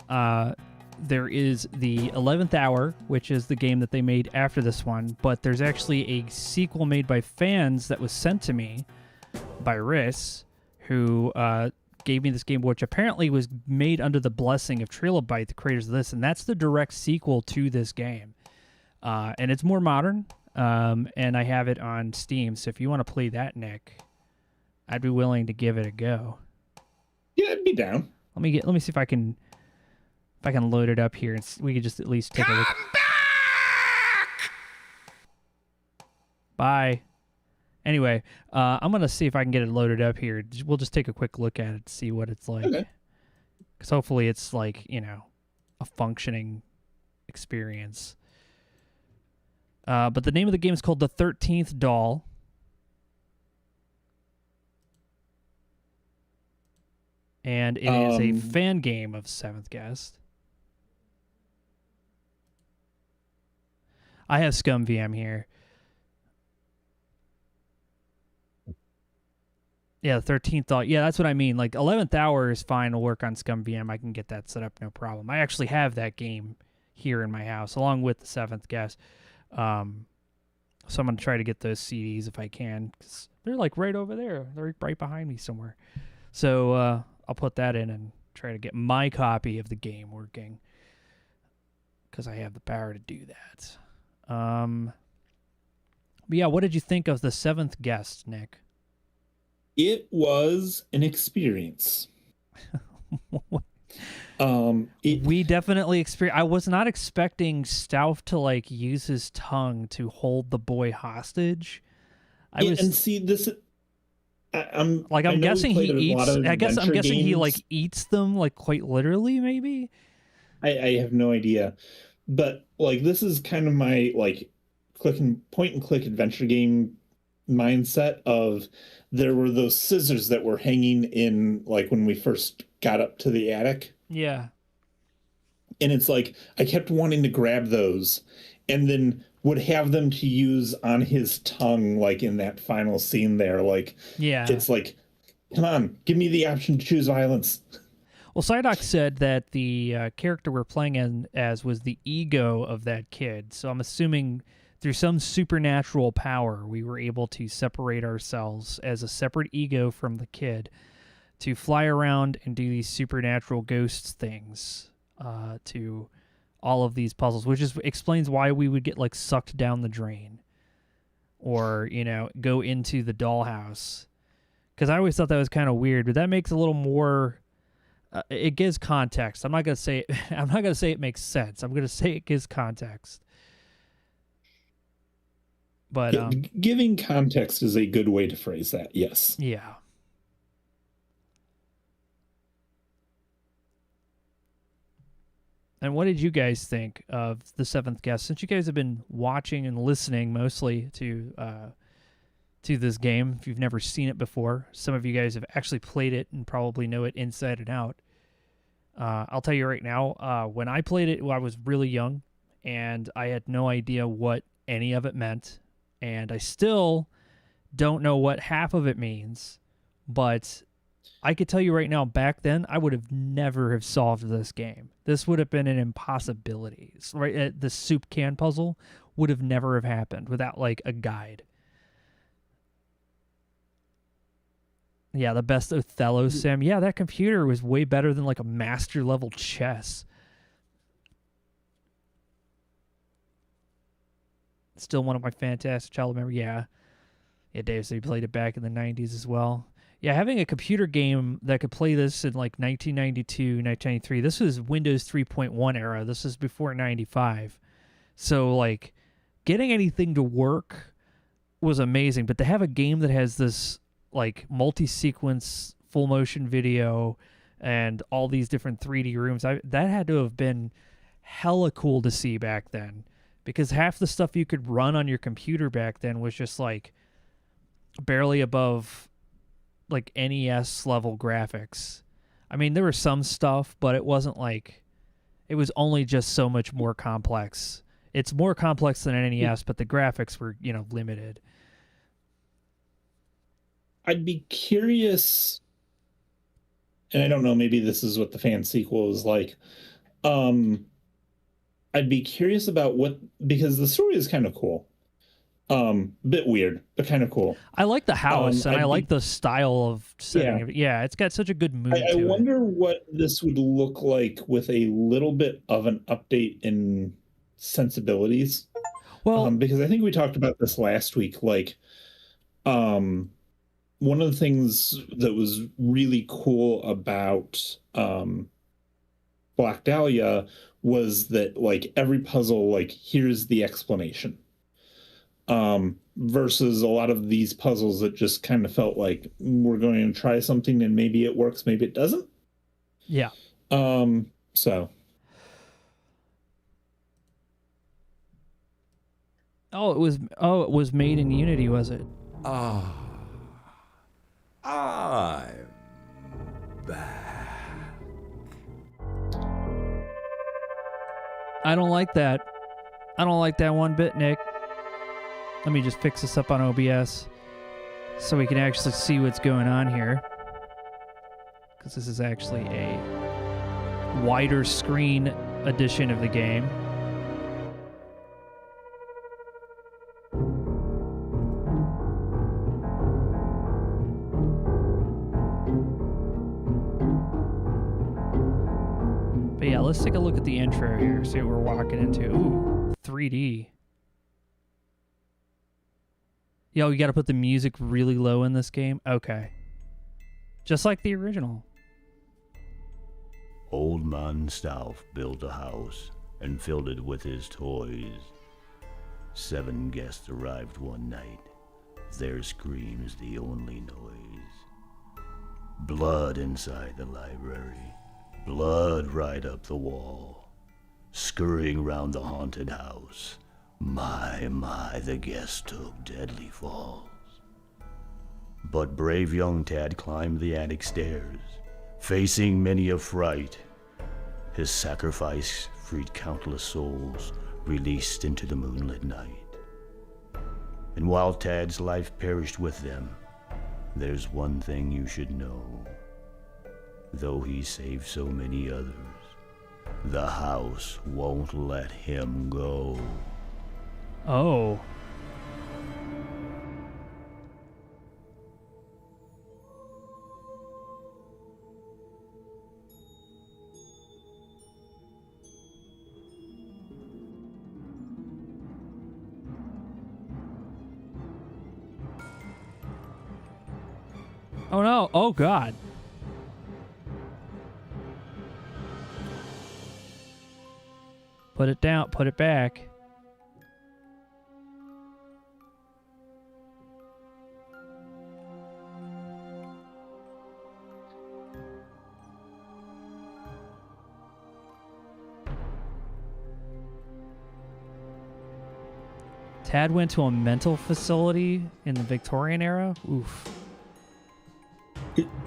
There is the 11th Hour, which is the game that they made after this one, but there's actually a sequel made by fans that was sent to me by Riss, who gave me this game, which apparently was made under the blessing of Trilobite, the creators of this, and that's the direct sequel to this game. And it's more modern, and I have it on Steam, so if you want to play that, Nick, I'd be willing to give it a go. Yeah, I'd be down. Let me see if I can load it up here, and we could just at least take a look. Bye. Anyway, I'm going to see if I can get it loaded up here. We'll just take a quick look at it to see what it's like. Okay. Because hopefully it's like, a functioning experience. But the name of the game is called The 13th Doll. And it is a fan game of Seventh Guest. I have Scum VM here. Yeah, the 13th Doll. Yeah, that's what I mean. Like, 11th Hour is fine to work on Scum VM. I can get that set up, no problem. I actually have that game here in my house, along with the 7th Guest. So I'm going to try to get those CDs if I can, because they're like right over there. They're right behind me somewhere. So I'll put that in and try to get my copy of the game working, because I have the power to do that. But yeah, what did you think of the 7th Guest, Nick? It was an experience. We definitely experienced. I was not expecting Stauff to like use his tongue to hold the boy hostage. I'm guessing he eats. I'm guessing he like eats them like quite literally. Maybe. I have no idea, but like this is kind of my like point and click adventure game mindset of there were those scissors that were hanging in like when we first got up to the attic. Yeah. And it's like I kept wanting to grab those and then would have them to use on his tongue like in that final scene there. Like, yeah, it's like, come on, give me the option to choose violence. Well, Psyduck said that the character we're playing as was the ego of that kid. So I'm assuming through some supernatural power, we were able to separate ourselves as a separate ego from the kid to fly around and do these supernatural ghost things to all of these puzzles, which explains why we would get like sucked down the drain or, go into the dollhouse. Because I always thought that was kind of weird, but that makes a little more... it gives context. I'm not gonna say it makes sense. I'm gonna say it gives context. But giving context is a good way to phrase that. Yes. Yeah. And what did you guys think of the 7th Guest? Since you guys have been watching and listening mostly to this game, if you've never seen it before, some of you guys have actually played it and probably know it inside and out. I'll tell you right now, when I played it, I was really young, and I had no idea what any of it meant, and I still don't know what half of it means, but I could tell you right now, back then, I would have never have solved this game. This would have been an impossibility. Right? The soup can puzzle would have never have happened without, like, a guide. Yeah, the best Othello sim. Yeah, that computer was way better than, like, a master-level chess. Still one of my fantastic childhood memories. Yeah. Yeah, Dave said he played it back in the 90s as well. Yeah, having a computer game that could play this in like 1992, 1993, this was Windows 3.1 era. This is before 95. So, like, getting anything to work was amazing. But to have a game that has this, like, multi-sequence full motion video and all these different 3D rooms, that had to have been hella cool to see back then. Because half the stuff you could run on your computer back then was just, like, barely above... like NES level graphics. I mean, there was some stuff, but it wasn't like it was only just so much more complex. It's more complex than an NES, but the graphics were, limited. I'd be curious, and I don't know, maybe this is what the fan sequel is like. I'd be curious about because the story is kind of cool. Bit weird, but kind of cool. I like the house, and I like the style of setting. Yeah, it's got such a good mood I wonder what this would look like with a little bit of an update in sensibilities. Well, because I think we talked about this last week. Like, one of the things that was really cool about Black Dahlia was that, like, every puzzle, like, here's the explanation. Versus a lot of these puzzles that just kind of felt like we're going to try something and maybe it works, maybe it doesn't. Yeah. So. Oh, it was made in Unity, was it? I'm back. I don't like that. I don't like that one bit, Nick. Let me just fix this up on OBS so we can actually see what's going on here. Because this is actually a wider screen edition of the game. But yeah, let's take a look at the intro here, see what we're walking into. Ooh, 3D. Yo, you gotta put the music really low in this game? Okay. Just like the original. Old Man Stauff built a house and filled it with his toys. 7 guests arrived one night. Their screams the only noise. Blood inside the library. Blood right up the wall. Scurrying round the haunted house. My, the guests took deadly falls. But brave young Tad climbed the attic stairs, facing many a fright. His sacrifice freed countless souls, released into the moonlit night. And while Tad's life perished with them, there's one thing you should know. Though he saved so many others, the house won't let him go. Oh. Oh no. Oh God. Put it down. Put it back. Tad went to a mental facility in the Victorian era? Oof.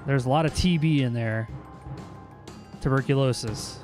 There's a lot of TB in there. Tuberculosis.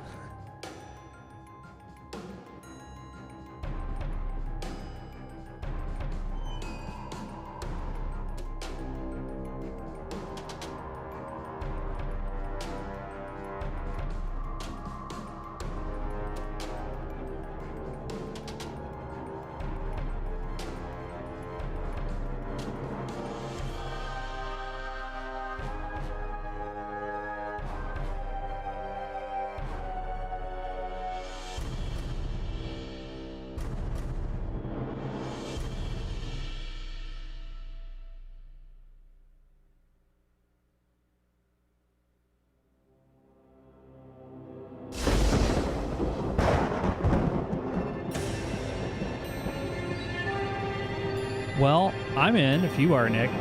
Well, I'm in if you are, Nick.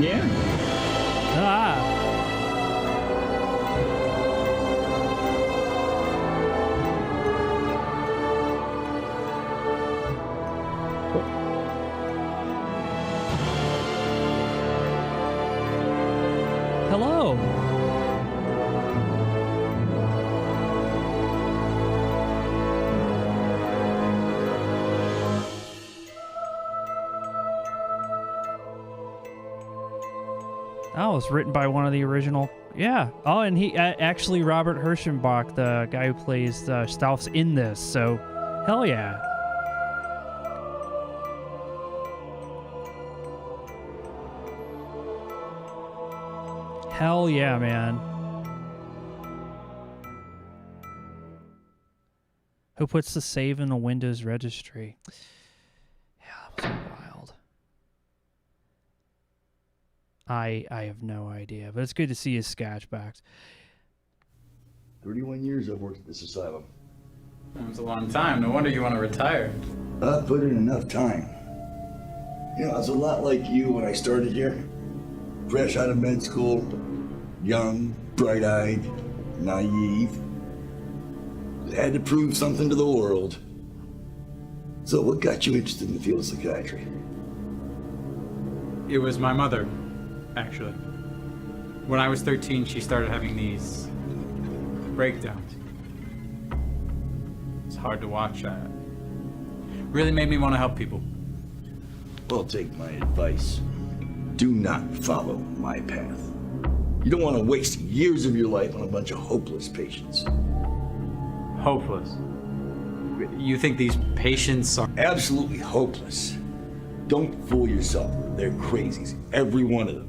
Yeah. Ah. Hello. Oh, it's written by one of the original. Yeah. Oh, and he actually Robert Herschenbach, the guy who plays Stauf's in this. So, hell yeah. Hell yeah, man. Who puts the save in the Windows registry? Yeah, that was wild. I have no idea, but it's good to see his sketchbacks. 31 years I've worked at this asylum. It's a long time. No wonder you want to retire. I've put in enough time. You know, I was a lot like you when I started here. Fresh out of med school, young, bright-eyed, naive. Had to prove something to the world. So what got you interested in the field of psychiatry? It was my mother, actually. When I was 13, she started having these breakdowns. It's hard to watch. Really made me want to help people. Well, take my advice. Do not follow my path. You don't want to waste years of your life on a bunch of hopeless patients. Hopeless? You think these patients are... Absolutely hopeless. Don't fool yourself. They're crazies, every one of them.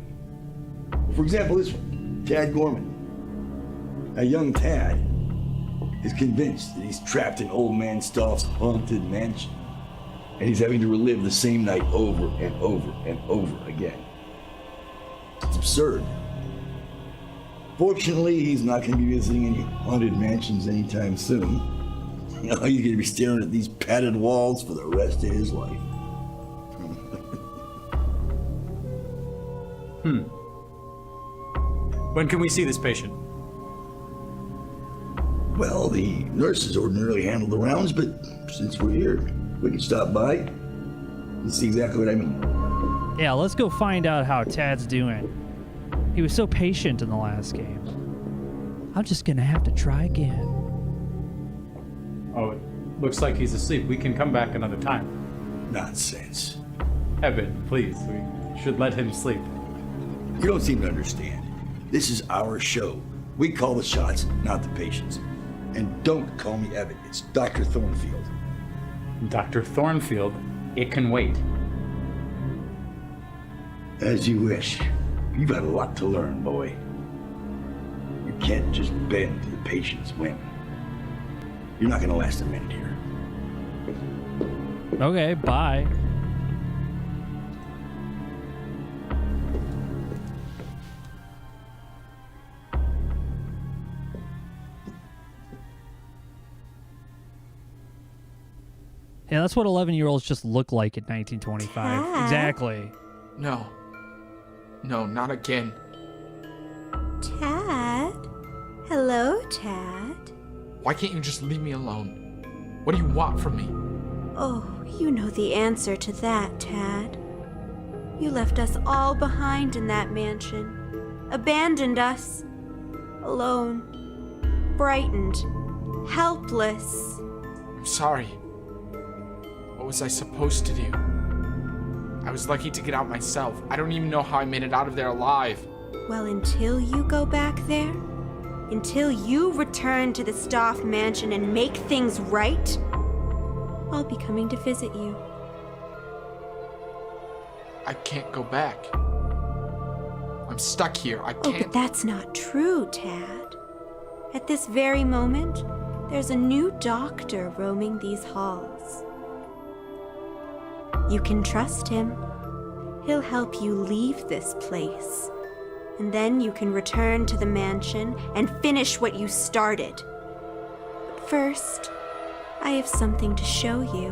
For example, this one, Tad Gorman. A young Tad is convinced that he's trapped in old man Stauf's haunted mansion, and he's having to relive the same night over and over and over again. It's absurd. Fortunately, he's not going to be visiting any haunted mansions anytime soon. You know, he's going to be staring at these padded walls for the rest of his life. When can we see this patient? Well, the nurses ordinarily handle the rounds, but since we're here, we can stop by and see exactly what I mean. Yeah, let's go find out how Tad's doing. He was so patient in the last game. I'm just gonna have to try again. Oh, it looks like he's asleep. We can come back another time. Nonsense. Evan, please, we should let him sleep. You don't seem to understand. This is our show. We call the shots, not the patients. And don't call me Evan. It's Dr. Thornfield. Dr. Thornfield? It can wait. As you wish. You've got a lot to learn, boy. You can't just bend to the patient's whim. You're not gonna last a minute here. Okay, bye. Yeah, that's what 11-year-olds just look like in 1925. Cat. Exactly. No. No, not again. Tad? Hello, Tad. Why can't you just leave me alone? What do you want from me? Oh, you know the answer to that, Tad. You left us all behind in that mansion. Abandoned us. Alone. Frightened. Helpless. I'm sorry. What was I supposed to do? I was lucky to get out myself. I don't even know how I made it out of there alive. Well, until you go back there, until you return to the Stauf mansion and make things right, I'll be coming to visit you. I can't go back. I'm stuck here. I Oh, can't. but that's not true, Tad. At this very moment, there's a new doctor roaming these halls. You can trust him. He'll help you leave this place. And then you can return to the mansion and finish what you started. But first, I have something to show you.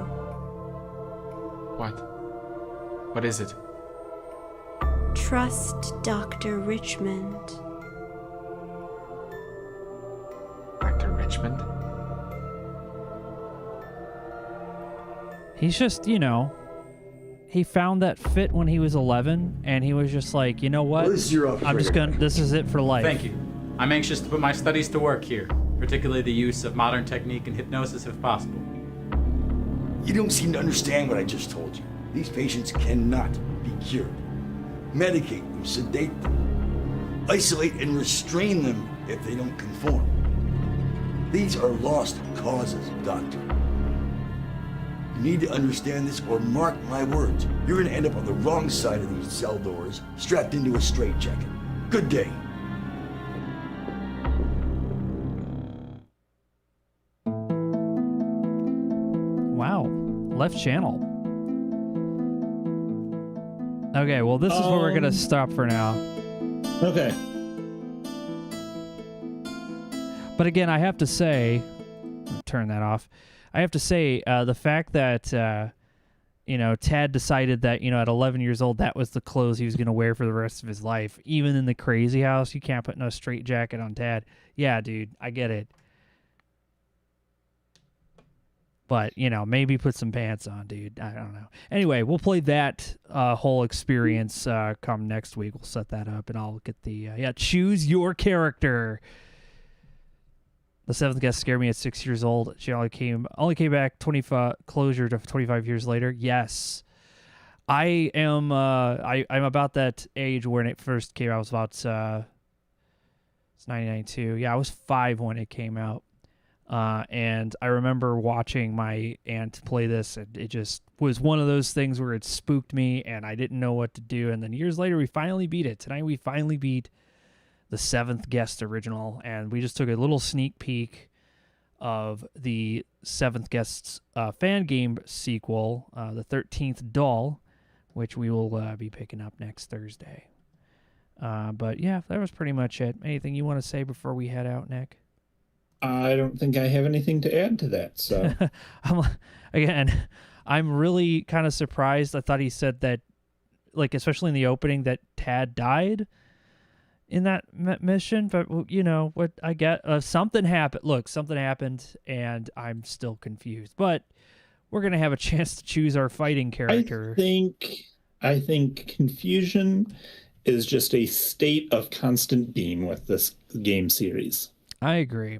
What? What is it? Trust Dr. Richmond. Dr. Richmond? He's just, he found that fit when he was 11, and he was just like, you know what? Well, this is your I'm just gonna. This is it for life. Thank you. I'm anxious to put my studies to work here, particularly the use of modern technique and hypnosis if possible. You don't seem to understand what I just told you. These patients cannot be cured. Medicate them, sedate them, isolate and restrain them if they don't conform. These are lost causes, Doctor. You need to understand this, or mark my words, you're going to end up on the wrong side of these cell doors, strapped into a straitjacket. Good day. Wow. Left channel. Okay, well, this is where we're going to stop for now. Okay. But again, I have to say, turn that off. I have to say, the fact that, Tad decided that, at 11 years old, that was the clothes he was going to wear for the rest of his life. Even in the crazy house, you can't put no straitjacket on Tad. Yeah, dude, I get it. But, maybe put some pants on, dude. I don't know. Anyway, we'll play that whole experience come next week. We'll set that up, and I'll get the, choose your character. The seventh guest scared me at 6 years old. She only came back 25 closure to 25 years later. Yes, I am. I'm about that age when it first came out. I was about it's 1992. Yeah, I was 5 when it came out, and I remember watching my aunt play this, and it just was one of those things where it spooked me, and I didn't know what to do. And then years later, we finally beat it. Tonight, we finally beat the seventh guest original, and we just took a little sneak peek of the seventh guest's fan game sequel, the 13th Doll, which we will be picking up next Thursday. But yeah, that was pretty much it. Anything you want to say before we head out, Nick? I don't think I have anything to add to that. So I'm really kind of surprised. I thought he said that, like, especially in the opening, that Tad died in that mission, but what I get, something happened. Look, something happened, and I'm still confused. But we're gonna have a chance to choose our fighting character. I think confusion is just a state of constant being with this game series. I agree.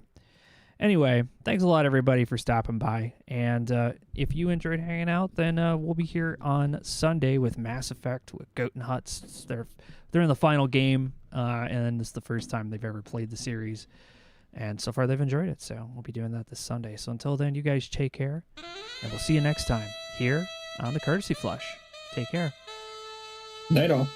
Anyway, thanks a lot, everybody, for stopping by. And if you enjoyed hanging out, then we'll be here on Sunday with Mass Effect with Goat and Hutz. They're in the final game, and it's the first time they've ever played the series. And so far, they've enjoyed it. So we'll be doing that this Sunday. So until then, you guys take care, and we'll see you next time here on the Courtesy Flush. Take care. Night all.